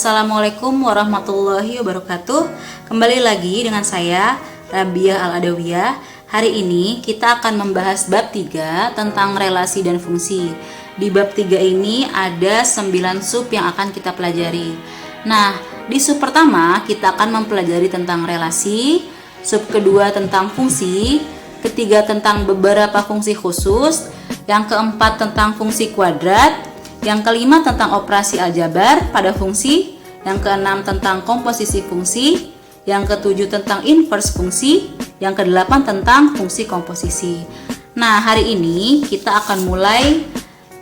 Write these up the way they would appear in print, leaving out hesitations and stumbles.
Assalamualaikum warahmatullahi wabarakatuh. Kembali lagi dengan saya Rabiah Al-Adawiyah. Hari ini kita akan membahas bab 3 tentang relasi dan fungsi. Di bab 3 ini ada 9 sub yang akan kita pelajari. Nah, di sub pertama kita akan mempelajari tentang relasi, sub kedua tentang fungsi, ketiga tentang beberapa fungsi khusus, yang keempat tentang fungsi kuadrat, yang kelima tentang operasi aljabar pada fungsi, yang keenam tentang komposisi fungsi, yang ketujuh tentang inverse fungsi, yang kedelapan tentang fungsi komposisi. Nah, hari ini kita akan mulai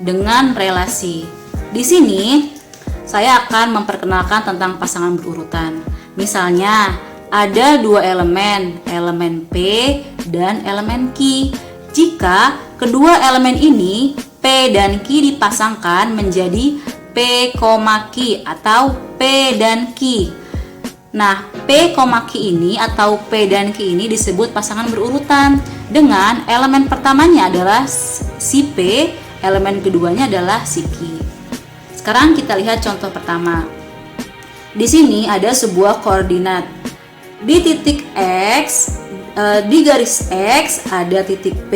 dengan relasi. Di sini saya akan memperkenalkan tentang pasangan berurutan. Misalnya, ada dua elemen, elemen P dan elemen Q. Jika kedua elemen ini P dan Q dipasangkan menjadi P, Q atau P dan Q. Nah, P, Q ini atau P dan Q ini disebut pasangan berurutan dengan elemen pertamanya adalah si P, elemen keduanya adalah si Q. Sekarang kita lihat contoh pertama. Di sini ada sebuah koordinat. Di titik X, di garis X ada titik P,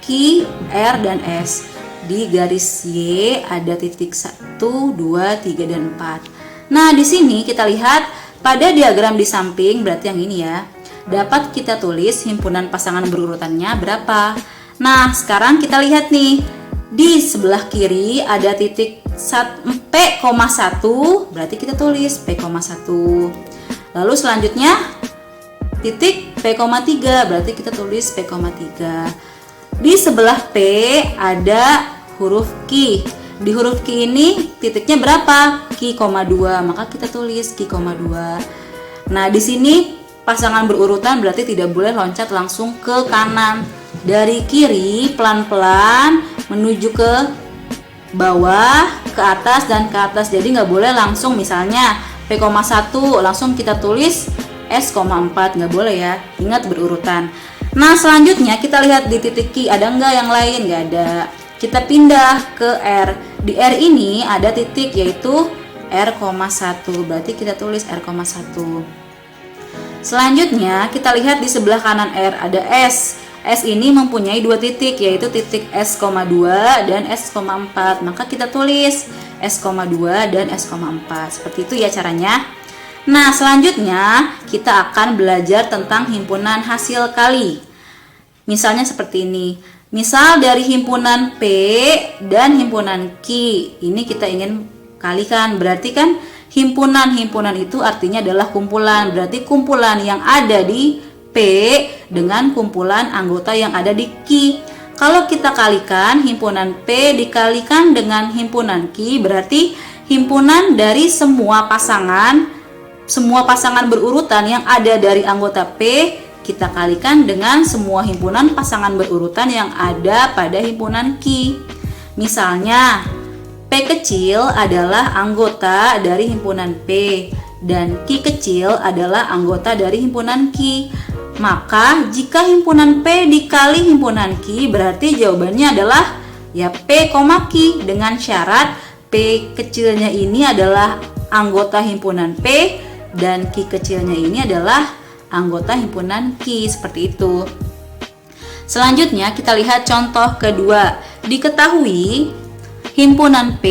Q, R, dan S. Di garis Y ada titik 1, 2, 3, dan 4. Nah, di sini kita lihat pada diagram di samping, berarti yang ini ya, dapat kita tulis himpunan pasangan berurutannya berapa. Nah, sekarang kita lihat nih, di sebelah kiri ada titik P,1, berarti kita tulis P,1. Lalu selanjutnya titik P,3, berarti kita tulis P,3. Di sebelah P ada huruf Q. Di huruf Q ini titiknya berapa? Q,2, maka kita tulis Q,2. Nah, di sini pasangan berurutan berarti tidak boleh loncat langsung ke kanan. Dari kiri pelan-pelan menuju ke bawah, ke atas, dan ke atas. Jadi nggak boleh langsung misalnya P,1 langsung kita tulis S,4, nggak boleh ya. Ingat berurutan. Nah, selanjutnya kita lihat di titik Q ada nggak yang lain? Nggak ada. Kita pindah ke R. Di R ini ada titik yaitu R,1, berarti kita tulis R,1. Selanjutnya kita lihat di sebelah kanan R ada S. S ini mempunyai dua titik yaitu titik S,2 dan S,4, maka kita tulis S,2 dan S,4. Seperti itu ya caranya. Nah, selanjutnya kita akan belajar tentang himpunan hasil kali. Misalnya seperti ini. Misal dari himpunan P dan himpunan Q, ini kita ingin kalikan, berarti kan himpunan itu artinya adalah kumpulan, berarti kumpulan yang ada di P dengan kumpulan anggota yang ada di Q. Kalau kita kalikan himpunan P dikalikan dengan himpunan Q, berarti himpunan dari semua pasangan berurutan yang ada dari anggota P kita kalikan dengan semua himpunan pasangan berurutan yang ada pada himpunan Q. Misalnya, P kecil adalah anggota dari himpunan P dan Q kecil adalah anggota dari himpunan Q. Maka, jika himpunan P dikali himpunan Q, berarti jawabannya adalah ya P, Q dengan syarat P kecilnya ini adalah anggota himpunan P dan Q kecilnya ini adalah anggota himpunan Q, seperti itu. Selanjutnya kita lihat contoh kedua. Diketahui himpunan P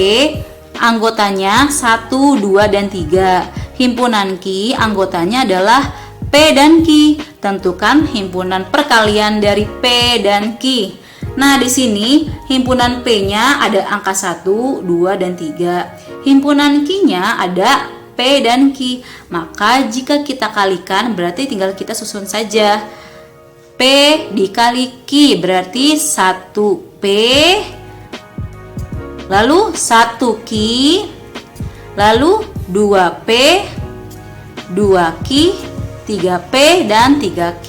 anggotanya 1, 2, dan 3. Himpunan Q anggotanya adalah P dan Q. Tentukan himpunan perkalian dari P dan Q. Nah, di sini himpunan P-nya ada angka 1, 2, dan 3. Himpunan Q-nya ada P dan Q. Maka jika kita kalikan berarti tinggal kita susun saja. P dikali Q berarti 1P, lalu 1Q, lalu 2P, 2Q, 3P, dan 3Q.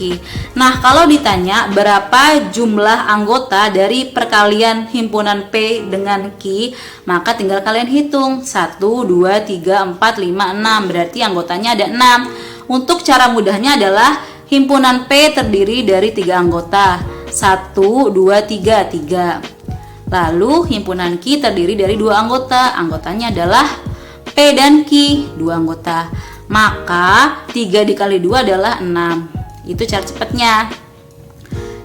Nah, kalau ditanya berapa jumlah anggota dari perkalian himpunan P dengan Q, maka tinggal kalian hitung 1, 2, 3, 4, 5, 6. Berarti anggotanya ada 6. Untuk cara mudahnya adalah himpunan P terdiri dari 3 anggota. 1, 2, 3, 3. Lalu himpunan Q terdiri dari 2 anggota. Anggotanya adalah P dan Q, 2 anggota. Maka 3 dikali 2 adalah 6. Itu cara cepatnya.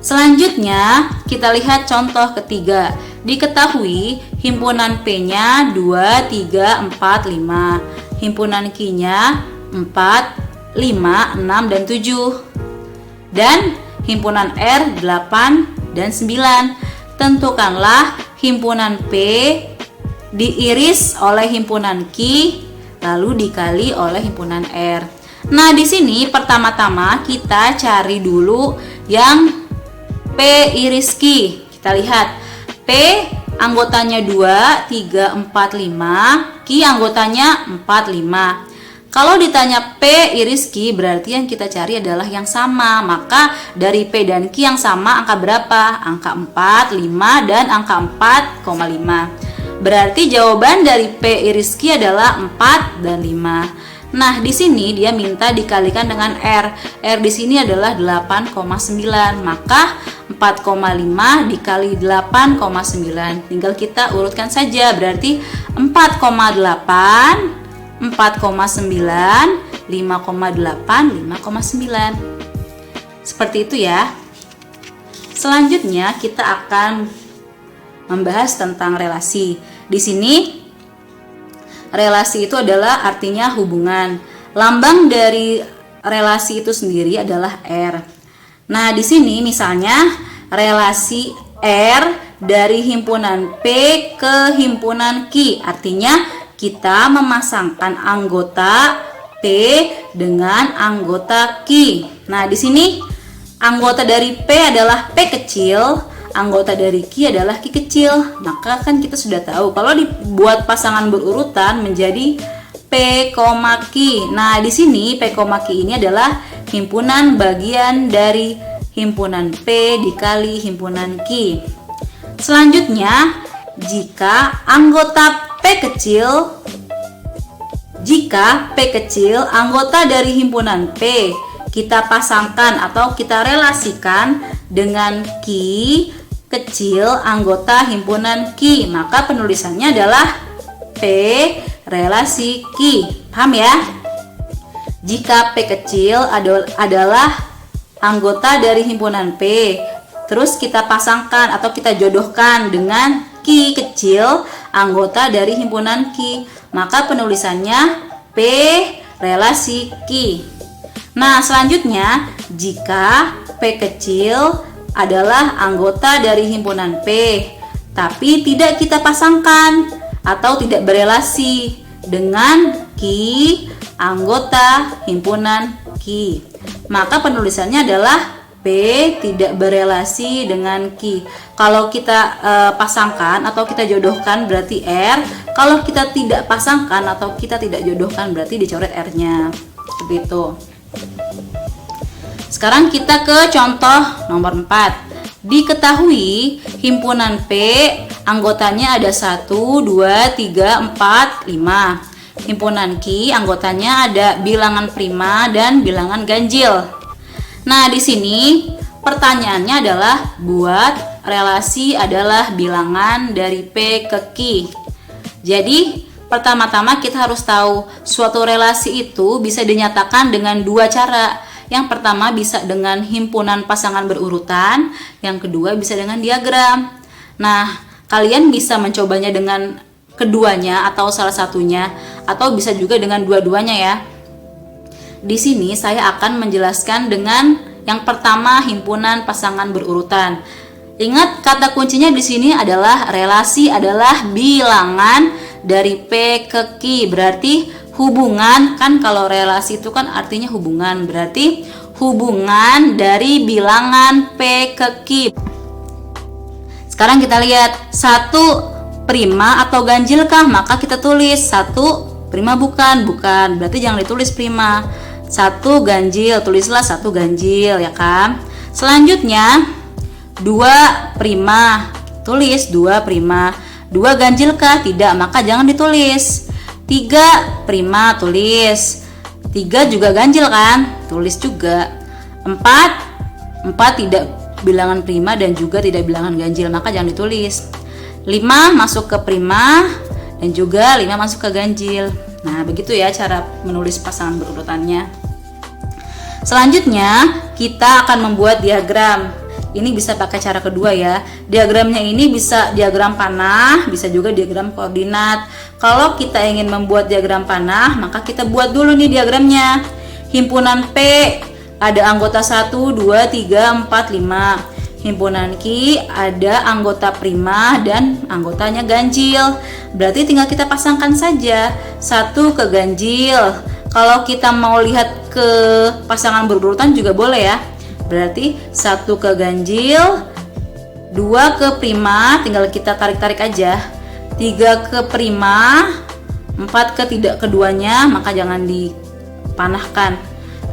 Selanjutnya kita lihat contoh ketiga. Diketahui himpunan P-nya 2, 3, 4, 5. Himpunan Q-nya 4, 5, 6, dan 7. Dan himpunan R 8 dan 9. Tentukanlah himpunan P diiris oleh himpunan Q lalu dikali oleh himpunan R. Nah, di sini pertama-tama kita cari dulu yang P iris Q. Kita lihat P anggotanya 2, 3, 4, 5. Q anggotanya 4, 5. Kalau ditanya P iris Q, berarti yang kita cari adalah yang sama. Maka dari P dan Q yang sama angka berapa? Angka 4, 5, dan angka 4,5. Berarti jawaban dari P iris Q adalah 4 dan 5. Nah, di sini dia minta dikalikan dengan R. R di sini adalah 8,9. Maka 4,5 dikali 8,9. Tinggal kita urutkan saja. Berarti 4,8, 4,9, 5,8, 5,9. Seperti itu ya. Selanjutnya kita akan membahas tentang relasi. Di sini relasi itu adalah artinya hubungan. Lambang dari relasi itu sendiri adalah R. Nah, di sini misalnya relasi R dari himpunan P ke himpunan Q. Artinya kita memasangkan anggota P dengan anggota Q. Nah, di sini anggota dari P adalah P kecil, anggota dari Q adalah Q kecil. Maka kan kita sudah tahu kalau dibuat pasangan berurutan menjadi P, Q. Nah, di sini P, Q ini adalah himpunan bagian dari himpunan P dikali himpunan Q. Selanjutnya, jika P kecil anggota dari himpunan P kita pasangkan atau kita relasikan dengan Q kecil anggota himpunan Q, maka penulisannya adalah P relasi Q. Paham ya? Jika P kecil adalah anggota dari himpunan P, terus kita pasangkan atau kita jodohkan dengan Q kecil anggota dari himpunan Q, maka penulisannya P relasi Q. Nah, selanjutnya jika P kecil adalah anggota dari himpunan P, tapi tidak kita pasangkan atau tidak berelasi dengan Q anggota himpunan Q, maka penulisannya adalah P tidak berelasi dengan Q. Kalau kita pasangkan atau kita jodohkan berarti R. Kalau kita tidak pasangkan atau kita tidak jodohkan berarti dicoret R-nya. Seperti itu. Sekarang kita ke contoh nomor 4. Diketahui himpunan P anggotanya ada 1, 2, 3, 4, 5. Himpunan Q anggotanya ada bilangan prima dan bilangan ganjil. Nah, di sini pertanyaannya adalah buat relasi adalah bilangan dari P ke Q. Jadi, pertama-tama kita harus tahu suatu relasi itu bisa dinyatakan dengan dua cara. Yang pertama bisa dengan himpunan pasangan berurutan, yang kedua bisa dengan diagram. Nah, kalian bisa mencobanya dengan keduanya atau salah satunya, atau bisa juga dengan dua-duanya ya. Di sini saya akan menjelaskan dengan yang pertama himpunan pasangan berurutan. Ingat kata kuncinya di sini adalah relasi adalah bilangan dari P ke Q. Berarti hubungan, kan kalau relasi itu kan artinya hubungan, berarti hubungan dari bilangan P ke Q. Sekarang kita lihat satu prima atau ganjil kah? Maka kita tulis satu prima bukan, berarti jangan ditulis prima. Satu ganjil, tulislah satu ganjil ya kan. Selanjutnya dua prima, tulis dua prima. Dua ganjil kah? Tidak, maka jangan ditulis. Tiga prima, tulis. Tiga juga ganjil kan? Tulis juga. Empat tidak bilangan prima dan juga tidak bilangan ganjil, maka jangan ditulis. 5 masuk ke prima dan juga 5 masuk ke ganjil. Nah, begitu ya cara menulis pasangan berurutannya. Selanjutnya, kita akan membuat diagram. Ini bisa pakai cara kedua ya. Diagramnya ini bisa diagram panah, bisa juga diagram koordinat. Kalau kita ingin membuat diagram panah, maka kita buat dulu nih diagramnya. Himpunan P ada anggota 1, 2, 3, 4, 5. Himpunan Q ada anggota prima dan anggotanya ganjil. Berarti tinggal kita pasangkan saja satu ke ganjil. Kalau kita mau lihat ke pasangan berurutan juga boleh ya. Berarti 1 ke ganjil, 2 ke prima, tinggal kita tarik-tarik aja. 3 ke prima, 4 ke tidak keduanya, maka jangan dipanahkan.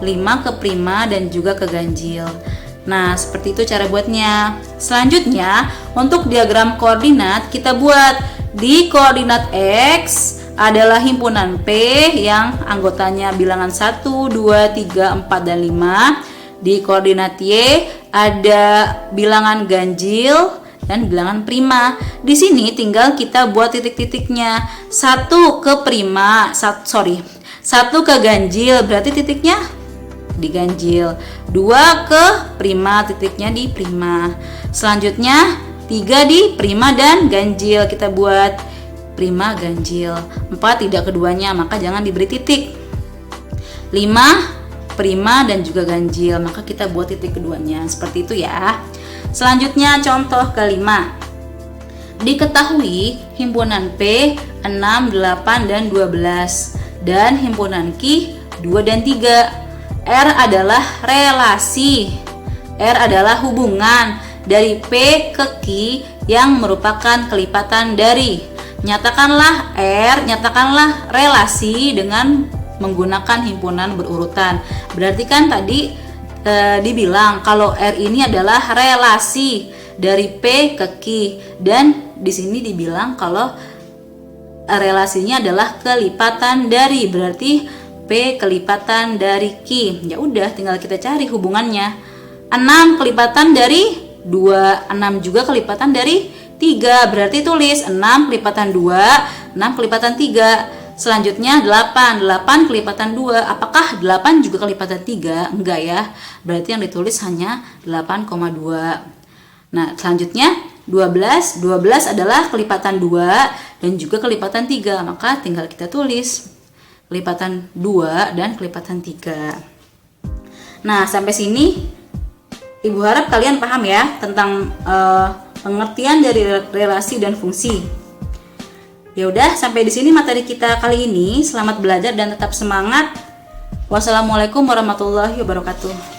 5 ke prima dan juga ke ganjil. Nah, seperti itu cara buatnya. Selanjutnya, untuk diagram koordinat kita buat di koordinat X adalah himpunan P yang anggotanya bilangan 1, 2, 3, 4, dan 5. Di koordinat Y ada bilangan ganjil dan bilangan prima. Di sini tinggal kita buat titik-titiknya. 1 ke prima, 1 ke ganjil, berarti titiknya di ganjil. 2 ke prima, titiknya di prima. Selanjutnya 3 di prima dan ganjil, kita buat prima ganjil. 4 tidak keduanya, maka jangan diberi titik. 5 prima dan juga ganjil, maka kita buat titik keduanya. Seperti itu ya. Selanjutnya contoh kelima. Diketahui himpunan P 6, 8, dan 12 dan himpunan Q 2 dan 3. R adalah relasi. R adalah hubungan dari P ke Q yang merupakan kelipatan dari. Nyatakanlah R, nyatakanlah relasi dengan menggunakan himpunan berurutan. Berarti kan tadi dibilang kalau R ini adalah relasi dari P ke Q, dan di sini dibilang kalau relasinya adalah kelipatan dari, berarti P kelipatan dari Q. Ya udah, tinggal kita cari hubungannya. 6 kelipatan dari 2, 6 juga kelipatan dari 3. Berarti tulis 6 kelipatan 2, 6 kelipatan 3. Selanjutnya 8, 8 kelipatan 2. Apakah 8 juga kelipatan 3? Enggak ya. Berarti yang ditulis hanya 8,2. Nah, selanjutnya 12, 12 adalah kelipatan 2 dan juga kelipatan 3. Maka tinggal kita tulis kelipatan 2 dan kelipatan 3. Nah, sampai sini Ibu harap kalian paham ya tentang pengertian dari relasi dan fungsi. Ya udah, sampai di sini materi kita kali ini. Selamat belajar dan tetap semangat. Wassalamualaikum warahmatullahi wabarakatuh.